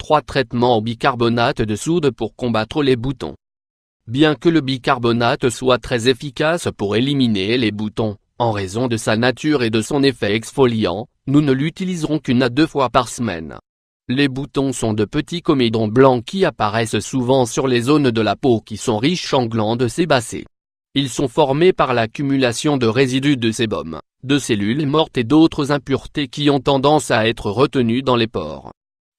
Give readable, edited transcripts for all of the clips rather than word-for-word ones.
3 traitements au bicarbonate de soude pour combattre les boutons. Bien que le bicarbonate soit très efficace pour éliminer les boutons, en raison de sa nature et de son effet exfoliant, nous ne l'utiliserons qu'une à 2 fois par semaine. Les boutons sont de petits comédons blancs qui apparaissent souvent sur les zones de la peau qui sont riches en glandes sébacées. Ils sont formés par l'accumulation de résidus de sébum, de cellules mortes et d'autres impuretés qui ont tendance à être retenues dans les pores.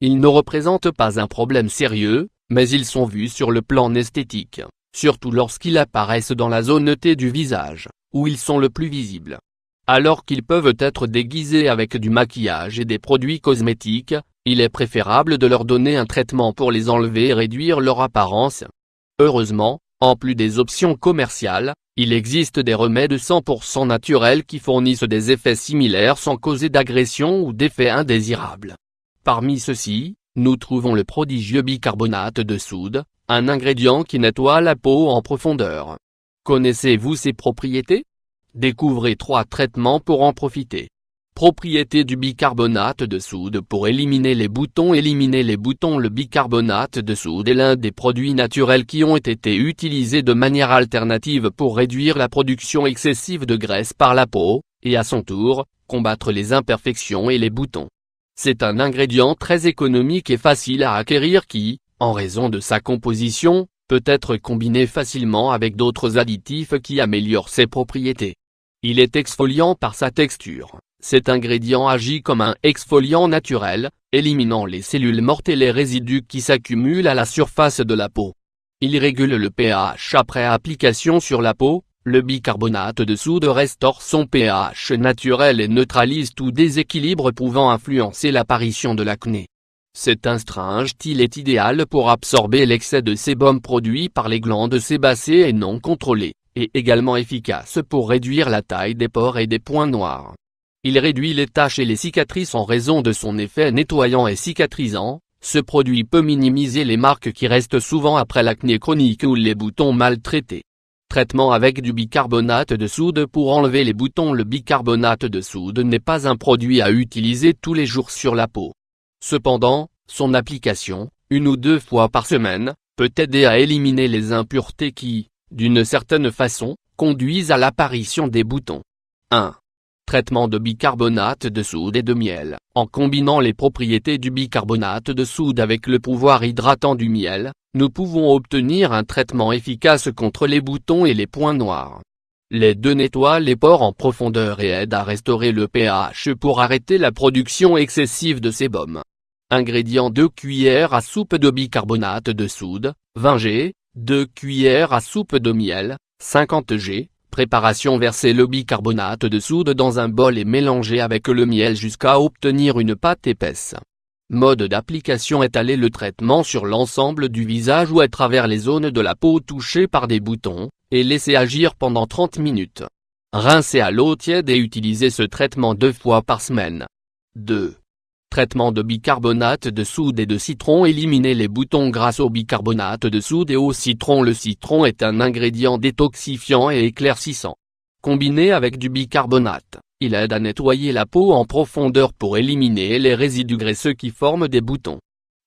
Ils ne représentent pas un problème sérieux, mais ils sont vus sur le plan esthétique, surtout lorsqu'ils apparaissent dans la zone T du visage, où ils sont le plus visibles. Alors qu'ils peuvent être déguisés avec du maquillage et des produits cosmétiques, il est préférable de leur donner un traitement pour les enlever et réduire leur apparence. Heureusement, en plus des options commerciales, il existe des remèdes 100% naturels qui fournissent des effets similaires sans causer d'agression ou d'effets indésirables. Parmi ceux-ci, nous trouvons le prodigieux bicarbonate de soude, un ingrédient qui nettoie la peau en profondeur. Connaissez-vous ses propriétés? Découvrez 3 traitements pour en profiter. Propriétés du bicarbonate de soude pour éliminer les boutons. Le bicarbonate de soude est l'un des produits naturels qui ont été utilisés de manière alternative pour réduire la production excessive de graisse par la peau, et à son tour, combattre les imperfections et les boutons. C'est un ingrédient très économique et facile à acquérir qui, en raison de sa composition, peut être combiné facilement avec d'autres additifs qui améliorent ses propriétés. Il est exfoliant par sa texture. Cet ingrédient agit comme un exfoliant naturel, éliminant les cellules mortes et les résidus qui s'accumulent à la surface de la peau. Il régule le pH après application sur la peau. Le bicarbonate de soude restaure son pH naturel et neutralise tout déséquilibre pouvant influencer l'apparition de l'acné. Cet astringent-il est idéal pour absorber l'excès de sébum produit par les glandes sébacées et non contrôlées, et également efficace pour réduire la taille des pores et des points noirs. Il réduit les taches et les cicatrices en raison de son effet nettoyant et cicatrisant. Ce produit peut minimiser les marques qui restent souvent après l'acné chronique ou les boutons maltraités. Traitement avec du bicarbonate de soude pour enlever les boutons. Le bicarbonate de soude n'est pas un produit à utiliser tous les jours sur la peau. Cependant, son application, 1 ou 2 fois par semaine, peut aider à éliminer les impuretés qui, d'une certaine façon, conduisent à l'apparition des boutons. 1. Traitement de bicarbonate de soude et de miel. En combinant les propriétés du bicarbonate de soude avec le pouvoir hydratant du miel, nous pouvons obtenir un traitement efficace contre les boutons et les points noirs. Les deux nettoient les pores en profondeur et aident à restaurer le pH pour arrêter la production excessive de sébum. Ingrédients: 2 cuillères à soupe de bicarbonate de soude, 20 g, 2 cuillères à soupe de miel, 50 g. Préparation: verser le bicarbonate de soude dans un bol et mélanger avec le miel jusqu'à obtenir une pâte épaisse. Mode d'application: étaler le traitement sur l'ensemble du visage ou à travers les zones de la peau touchées par des boutons, et laisser agir pendant 30 minutes. Rincer à l'eau tiède et utiliser ce traitement 2 fois par semaine. 2. Traitement de bicarbonate de soude et de citron. Éliminer les boutons grâce au bicarbonate de soude et au citron. Le citron est un ingrédient détoxifiant et éclaircissant. Combiné avec du bicarbonate, il aide à nettoyer la peau en profondeur pour éliminer les résidus graisseux qui forment des boutons.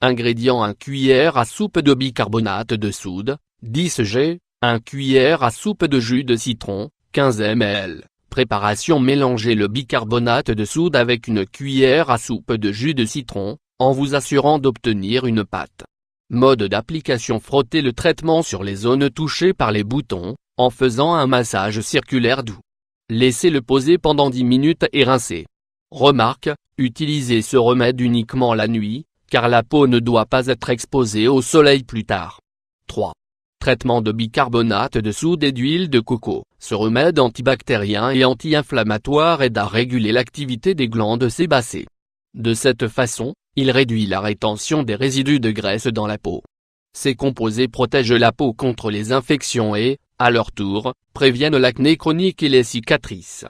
Ingrédients: 1 cuillère à soupe de bicarbonate de soude, 10 g, 1 cuillère à soupe de jus de citron, 15 ml. Préparation: mélanger le bicarbonate de soude avec une cuillère à soupe de jus de citron, en vous assurant d'obtenir une pâte. Mode d'application: frotter le traitement sur les zones touchées par les boutons, en faisant un massage circulaire doux. Laissez-le poser pendant 10 minutes et rincer. Remarque: utilisez ce remède uniquement la nuit, car la peau ne doit pas être exposée au soleil plus tard. 3. Traitement de bicarbonate de soude et d'huile de coco. Ce remède antibactérien et anti-inflammatoire aide à réguler l'activité des glandes sébacées. De cette façon, il réduit la rétention des résidus de graisse dans la peau. Ces composés protègent la peau contre les infections et, à leur tour, préviennent l'acné chronique et les cicatrices.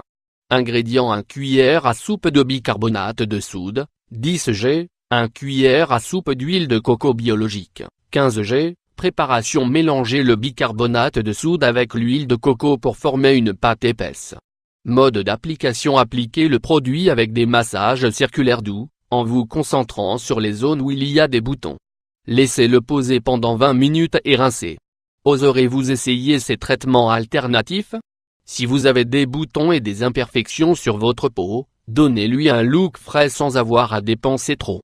Ingrédients: 1 cuillère à soupe de bicarbonate de soude, 10 g, 1 cuillère à soupe d'huile de coco biologique, 15 g. Préparation: mélanger le bicarbonate de soude avec l'huile de coco pour former une pâte épaisse. Mode d'application: appliquer le produit avec des massages circulaires doux, en vous concentrant sur les zones où il y a des boutons. Laissez-le poser pendant 20 minutes et rincez. Oserez-vous essayer ces traitements alternatifs? Si vous avez des boutons et des imperfections sur votre peau, donnez-lui un look frais sans avoir à dépenser trop.